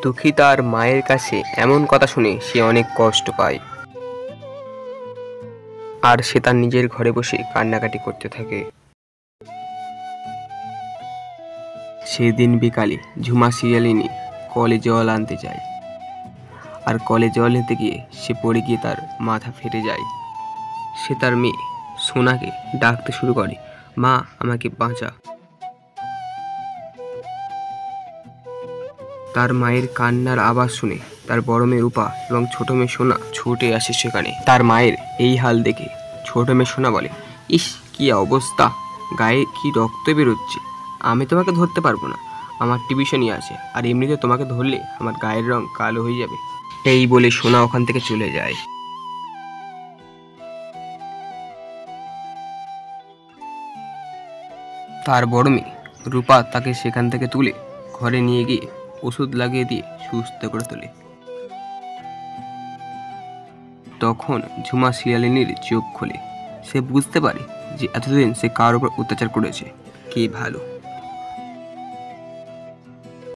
দুঃখী তার মায়ের কাছে এমন কথা শুনে সে অনেক কষ্ট পায় আর সে তার নিজের ঘরে বসে কান্নাকাটি করতে থাকে। সেদিন বিকালে ঝুমা শিয়ালিনী কলে জল আনতে যায়, আর কলে জল নিতে গিয়ে সে পড়ে গিয়ে তার মাথা ফেটে যায়। সে তার মেয়ে সোনাকে ডাকতে শুরু করে, মা আমাকে বাঁচা। তার মায়ের কান্নার আওয়াজ শুনে তার বড় মেয়ে রূপা এবং ছোট মেয়ে সোনা ছুটে আসে সেখানে। তার মায়ের এই হাল দেখে ছোট মেয়ে সোনা বলে, ইস কি অবস্থা, গায়ে কি রক্ত বেরোচ্ছে, আমি তোমাকে ধরতে পারবো না, আমার টিউশনই আছে, আর এমনিতে তোমাকে ধরলে আমার গায়ের রং কালো হয়ে যাবে। এই বলে সোনা ওখান থেকে চলে যায়। তার বড় মেয়ে রূপা তাকে সেখান থেকে তুলে ঘরে নিয়ে গিয়ে ওষুধ লাগিয়ে দিয়ে সুস্থ করে তোলে। তখন ঝুমা শিয়ালিনীর চোখ খোলে। সে বুঝতে পারে যে এতদিন সে কার উপর অত্যাচার করেছে, কে ভালো